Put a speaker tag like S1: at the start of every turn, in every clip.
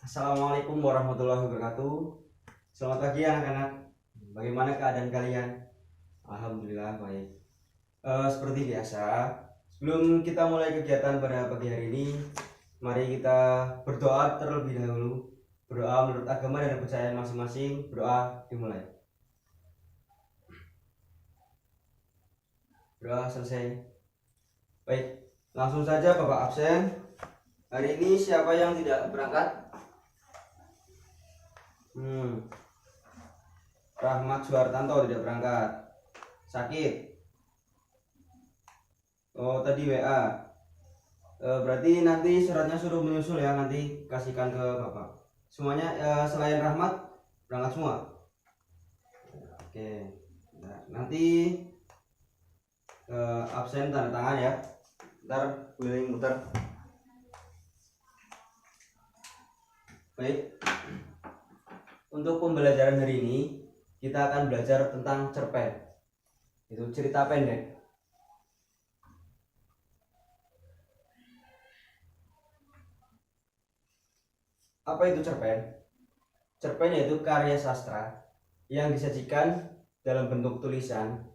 S1: Assalamualaikum warahmatullahi wabarakatuh. Selamat pagi anak-anak. Bagaimana keadaan kalian? Alhamdulillah baik. Seperti biasa, sebelum kita mulai kegiatan pada pagi hari ini, mari kita berdoa terlebih dahulu. Berdoa menurut agama dan kepercayaan masing-masing. Berdoa dimulai. Berdoa selesai. Baik, langsung saja Bapak absen. Hari ini siapa yang tidak berangkat? Rahmat Suhartanto tidak berangkat. Sakit. Oh, tadi WA. Berarti nanti suratnya suruh menyusul ya, nanti kasihkan ke Bapak. Semuanya selain Rahmat berangkat semua. Oke. Nah, nanti absen tanda tangan ya. Ntar keliling muter. Baik. Untuk pembelajaran hari ini kita akan belajar tentang cerpen. Itu cerita pendek. Apa itu cerpen? Cerpen yaitu karya sastra yang disajikan dalam bentuk tulisan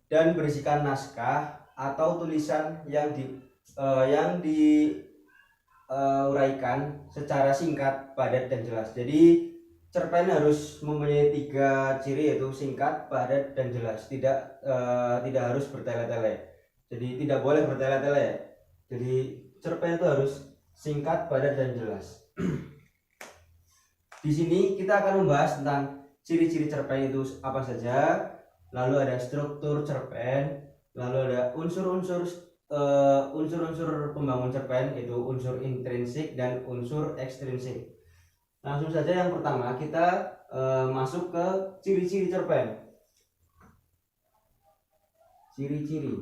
S1: dan berisikan naskah atau tulisan yang diuraikan secara singkat, padat dan jelas. Jadi cerpen harus mempunyai 3 ciri, yaitu singkat, padat dan jelas. Tidak harus bertele-tele. Jadi tidak boleh bertele-tele. Jadi cerpen itu harus singkat, padat dan jelas. Di sini kita akan membahas tentang ciri-ciri cerpen itu apa saja, lalu ada struktur cerpen, lalu ada unsur-unsur pembangun cerpen, yaitu unsur intrinsik dan unsur ekstrinsik. Langsung saja yang pertama kita masuk ke ciri-ciri cerpen. Ciri-ciri.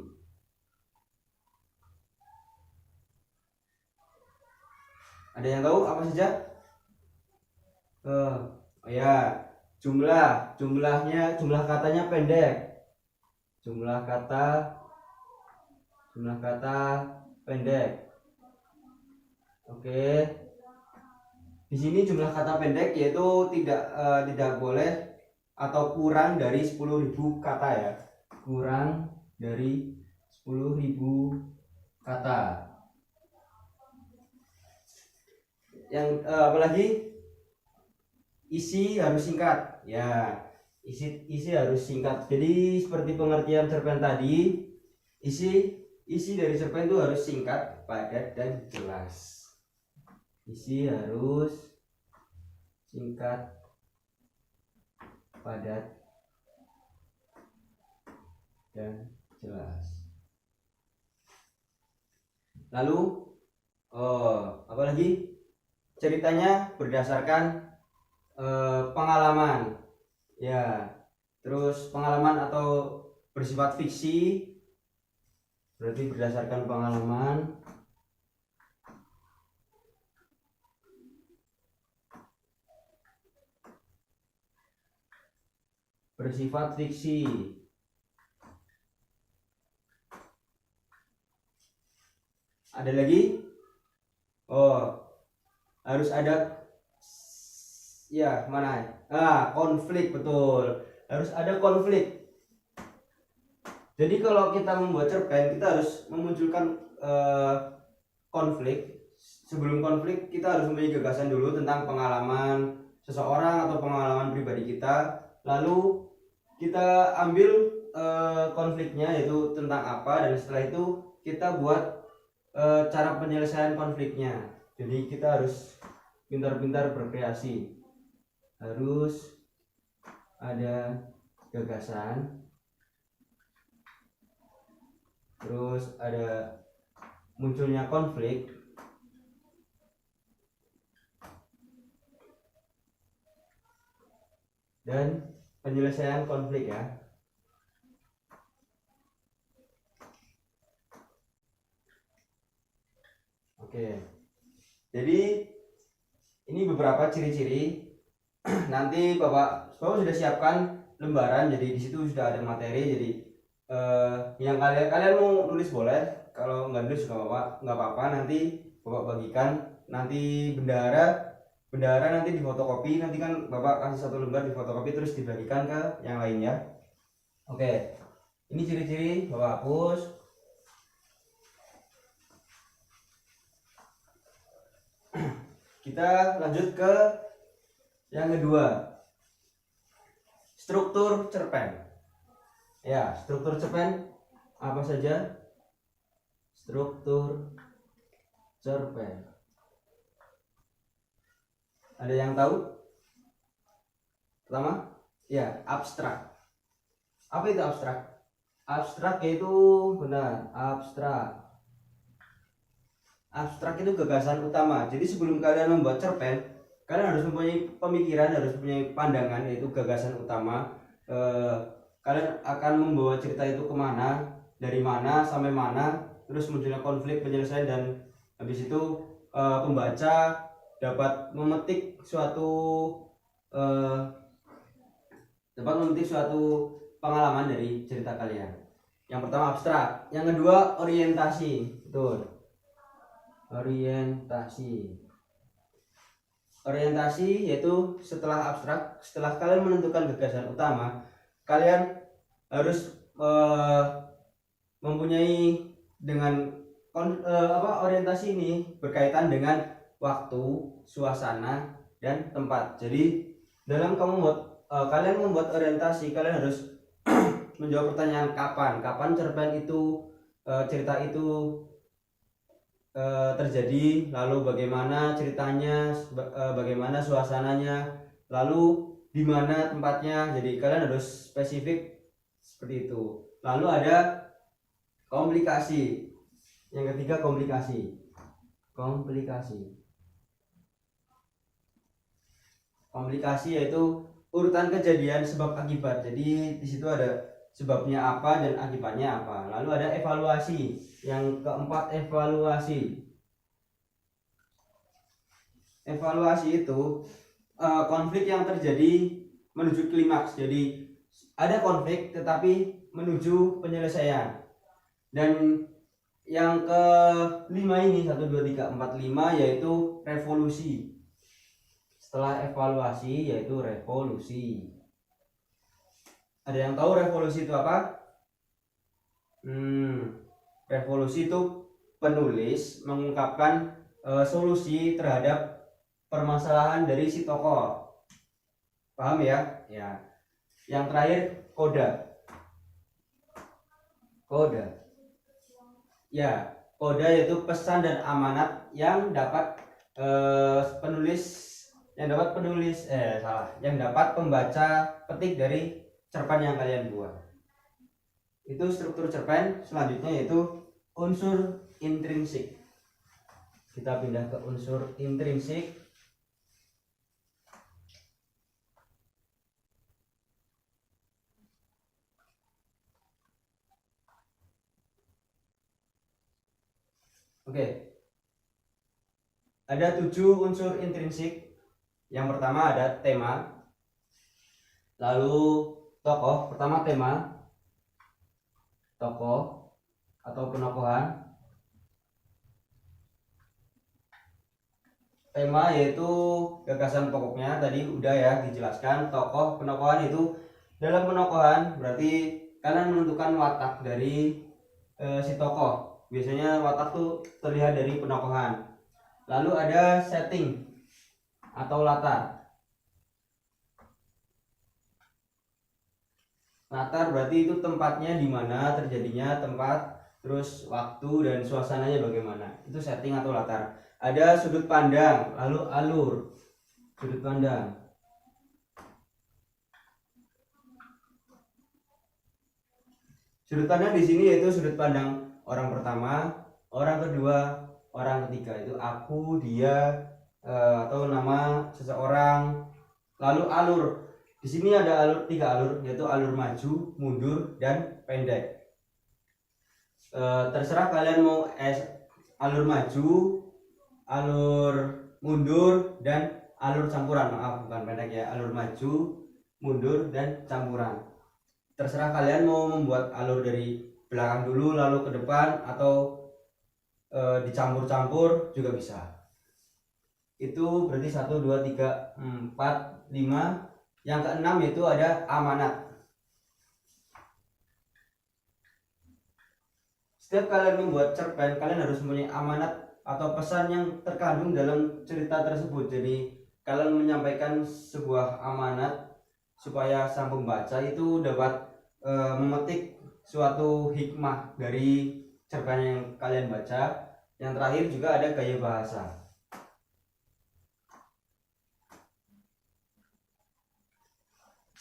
S1: Ada yang tahu apa saja? Ya, jumlah katanya pendek. Jumlah kata pendek. Oke. Di sini jumlah kata pendek yaitu tidak boleh atau kurang dari 10.000 kata ya. Kurang dari 10.000 kata. Yang apalagi? Isi harus singkat. Ya, isi harus singkat. Jadi seperti pengertian cerpen tadi, isi dari cerpen itu harus singkat, padat dan jelas. Isi harus singkat, padat dan jelas. Lalu apalagi? Ceritanya berdasarkan pengalaman. Ya, terus pengalaman atau bersifat fiksi, berarti berdasarkan pengalaman. Bersifat fiksi. Ada lagi? Harus ada ya, mana? Konflik, betul. Harus ada konflik. Jadi kalau kita membuat cerpen, kita harus memunculkan konflik. Sebelum konflik, kita harus mempunyai gagasan dulu tentang pengalaman seseorang atau pengalaman pribadi kita. Lalu kita ambil konfliknya, yaitu tentang apa, dan setelah itu kita buat cara penyelesaian konfliknya. Jadi kita harus pintar-pintar berkreasi. Harus ada gagasan, terus ada munculnya konflik, dan penyelesaian konflik ya. Oke. Jadi ini beberapa ciri-ciri. Nanti Bapak sudah siapkan lembaran, jadi di situ sudah ada materi. Jadi yang kalian mau nulis boleh, kalau nggak nulis nggak apa-apa, nanti bapak bagikan, nanti bendahara nanti difotokopi, nanti kan bapak kasih satu lembar difotokopi terus dibagikan ke yang lainnya. Oke, ini ciri-ciri bapak hapus. Kita lanjut ke yang kedua, struktur cerpen. Ya, struktur cerpen apa saja? Struktur cerpen. Ada yang tahu? Pertama, ya, abstrak. Apa itu abstrak? Abstrak itu benar, abstrak. Abstrak itu gagasan utama. Jadi sebelum kalian membuat cerpen, kalian harus mempunyai pemikiran, harus mempunyai pandangan, yaitu gagasan utama. Kalian akan membawa cerita itu kemana, dari mana sampai mana, terus munculnya konflik, penyelesaian, dan habis itu pembaca dapat memetik suatu pengalaman dari cerita kalian. Yang pertama abstrak, yang kedua orientasi. Betul. Orientasi yaitu setelah abstrak, setelah kalian menentukan gagasan utama, kalian harus mempunyai dengan orientasi ini berkaitan dengan waktu, suasana, dan tempat. Jadi dalam kalian membuat orientasi, kalian harus menjawab pertanyaan kapan cerpen itu, cerita itu terjadi, lalu bagaimana ceritanya, bagaimana suasananya, lalu di mana tempatnya. Jadi kalian harus spesifik seperti itu. Lalu ada komplikasi. Yang ketiga komplikasi yaitu urutan kejadian sebab akibat. Jadi di situ ada sebabnya apa dan akibatnya apa. Lalu ada evaluasi. Yang keempat, evaluasi itu konflik yang terjadi menuju klimaks. Jadi ada konflik tetapi menuju penyelesaian. Dan yang kelima ini 1, 2, 3, 4, 5 yaitu revolusi. Setelah evaluasi yaitu revolusi. Ada yang tahu revolusi itu apa? Revolusi itu penulis mengungkapkan solusi terhadap permasalahan dari si tokoh. Paham ya? Ya. Yang terakhir koda. Ya, koda yaitu pesan dan amanat yang dapat yang dapat pembaca petik dari cerpen yang kalian buat. Itu struktur cerpen. Selanjutnya yaitu unsur intrinsik. Kita pindah ke unsur intrinsik. Oke. Ada 7 unsur intrinsik. Yang pertama ada tema. Lalu tokoh. Pertama tema, tokoh atau penokohan. Tema yaitu gagasan pokoknya, tadi udah ya dijelaskan. Tokoh, penokohan itu dalam penokohan berarti kalian menentukan watak dari si tokoh. Biasanya watak tuh terlihat dari penokohan. Lalu ada setting atau latar. Latar berarti itu tempatnya di mana terjadinya, tempat, terus waktu dan suasananya bagaimana. Itu setting atau latar. Ada sudut pandang, lalu alur. Sudut pandang. Sudut pandang di sini yaitu sudut pandang orang pertama, orang kedua, orang ketiga. Itu aku, dia, atau nama seseorang. Lalu alur. Di sini ada 3 alur, yaitu alur maju, mundur, dan pendek. Terserah kalian mau alur maju, alur mundur, dan alur campuran. Maaf, bukan pendek ya. Alur maju, mundur, dan campuran. terserah kalian mau membuat alur dari belakang dulu lalu ke depan atau dicampur-campur juga bisa. Itu berarti 1, 2, 3, 4, 5. Yang keenam yaitu ada amanat. Setiap kalian membuat cerpen, kalian harus mempunyai amanat atau pesan yang terkandung dalam cerita tersebut. Jadi kalian menyampaikan sebuah amanat supaya sang pembaca itu dapat memetik suatu hikmah dari cerpen yang kalian baca. Yang terakhir juga ada gaya bahasa.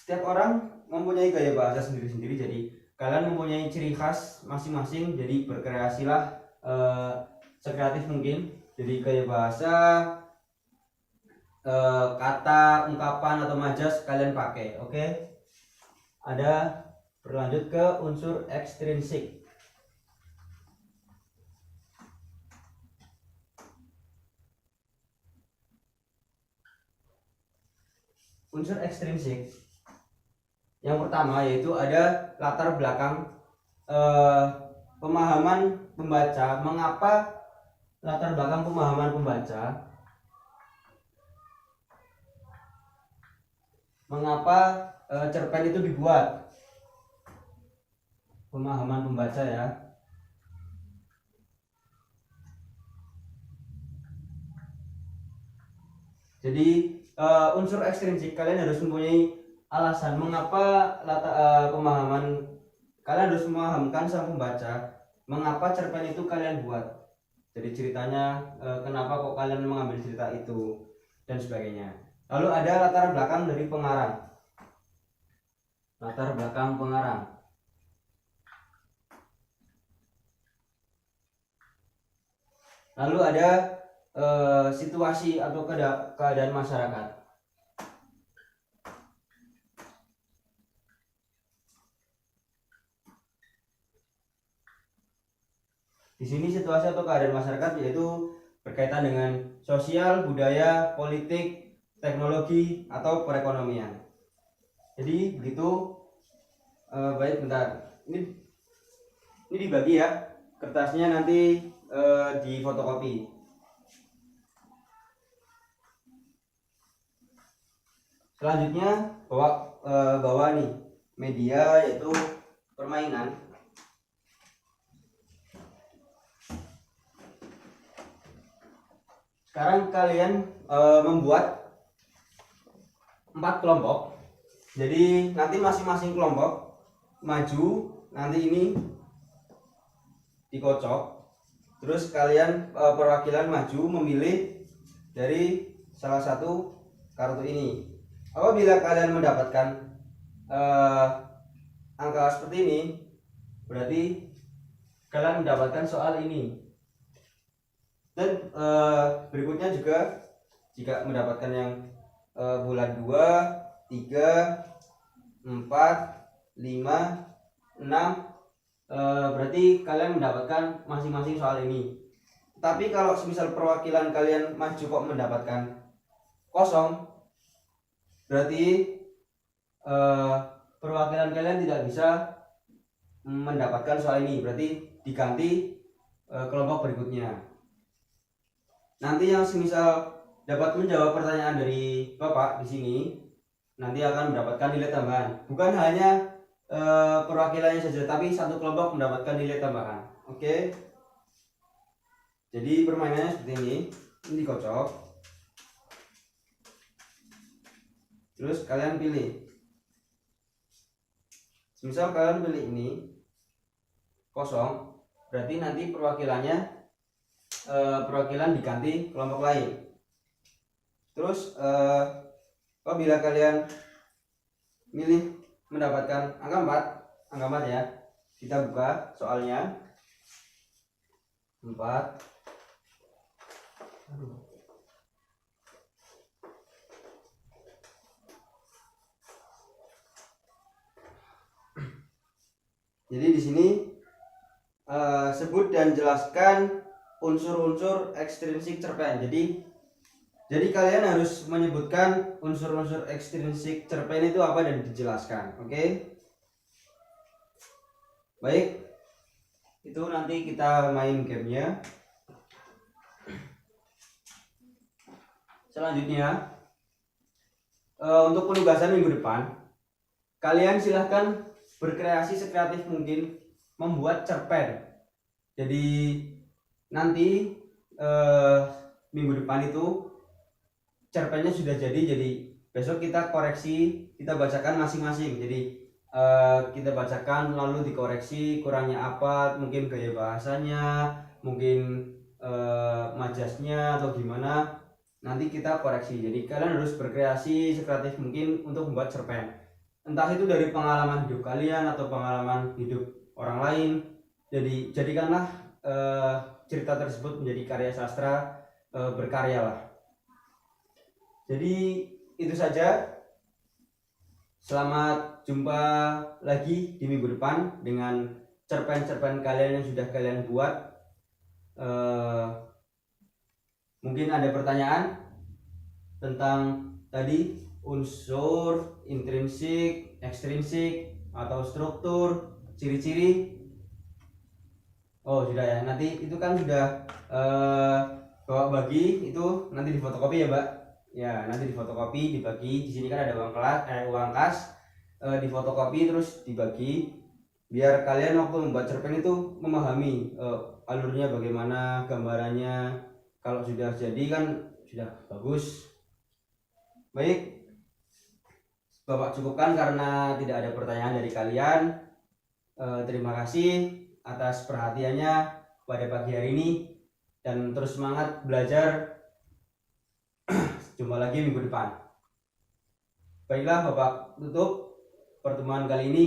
S1: Setiap orang mempunyai gaya bahasa sendiri-sendiri, jadi kalian mempunyai ciri khas masing-masing, jadi berkreasilah sekreatif mungkin. Jadi gaya bahasa, kata, ungkapan atau majas kalian pakai. Oke. Ada berlanjut ke unsur ekstrinsik. Unsur ekstrinsik yang pertama yaitu ada latar belakang pemahaman pembaca. Mengapa latar belakang pemahaman pembaca? Mengapa cerpen itu dibuat? Pemahaman pembaca ya. Jadi unsur ekstrinsik, kalian harus mempunyai alasan mengapa pemahaman, kalian harus memahamkan sang pembaca mengapa cerpen itu kalian buat. Jadi ceritanya kenapa kok kalian mengambil cerita itu dan sebagainya. Lalu ada latar belakang dari pengarang. Latar belakang pengarang. Lalu ada situasi atau keadaan masyarakat. Di sini situasi atau keadaan masyarakat yaitu berkaitan dengan sosial, budaya, politik, teknologi atau perekonomian. Jadi begitu. Baik, bentar. Ini dibagi ya. Kertasnya nanti di fotokopi. Selanjutnya bawa nih media yaitu permainan. Sekarang kalian membuat 4 kelompok. Jadi nanti masing-masing kelompok maju, nanti ini dikocok. Terus kalian perwakilan maju memilih dari salah satu kartu ini. Apabila kalian mendapatkan angka seperti ini, berarti kalian mendapatkan soal ini. Dan berikutnya juga jika mendapatkan yang bulan 2, 3, 4, 5, 6, berarti kalian mendapatkan masing-masing soal ini. Tapi kalau semisal perwakilan kalian maju kok mendapatkan kosong, berarti perwakilan kalian tidak bisa mendapatkan soal ini, berarti diganti kelompok berikutnya. Nanti yang semisal dapat menjawab pertanyaan dari Bapak di sini nanti akan mendapatkan nilai tambahan. Bukan hanya perwakilannya saja, tapi satu kelompok mendapatkan nilai tambahan. Oke. Jadi permainannya seperti ini. Ini dikocok. Terus kalian pilih. Misal kalian pilih ini kosong, berarti nanti perwakilan diganti kelompok lain. Terus apabila kalian milih mendapatkan angka 4 ya, kita buka soalnya 4. Jadi di sini sebut dan jelaskan unsur-unsur ekstrinsik cerpen. Jadi kalian harus menyebutkan unsur-unsur ekstrinsik cerpen itu apa dan dijelaskan. Oke? Baik, itu nanti kita main gamenya. Selanjutnya, untuk penugasan minggu depan, kalian silahkan berkreasi sekreatif mungkin membuat cerpen. Jadi nanti minggu depan itu cerpennya sudah jadi besok kita koreksi, kita bacakan masing-masing. Jadi kita bacakan lalu dikoreksi kurangnya apa, mungkin gaya bahasanya, mungkin majasnya atau gimana, nanti kita koreksi. Jadi kalian harus berkreasi sekreatif mungkin untuk membuat cerpen, entah itu dari pengalaman hidup kalian atau pengalaman hidup orang lain. Jadi jadikanlah cerita tersebut menjadi karya sastra, berkaryalah. Jadi itu saja. Selamat jumpa lagi di minggu depan dengan cerpen-cerpen kalian yang sudah kalian buat. Mungkin ada pertanyaan tentang tadi unsur intrinsik, ekstrinsik, atau struktur, ciri-ciri. Oh sudah ya, nanti itu kan sudah bawa bagi, itu nanti difotokopi ya Mbak. Ya nanti difotokopi, dibagi. Di sini kan ada uang kas, difotokopi terus dibagi biar kalian waktu membuat cerpen itu memahami alurnya bagaimana, gambarannya. Kalau sudah jadi kan sudah bagus. Baik, Bapak cukupkan karena tidak ada pertanyaan dari kalian. Terima kasih atas perhatiannya pada pagi hari ini dan terus semangat belajar. Jumpa lagi minggu depan. Baiklah, Bapak tutup pertemuan kali ini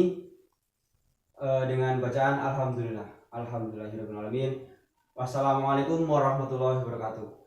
S1: dengan bacaan Alhamdulillah. Alhamdulillahirabbil alamin. Wassalamualaikum warahmatullahi wabarakatuh.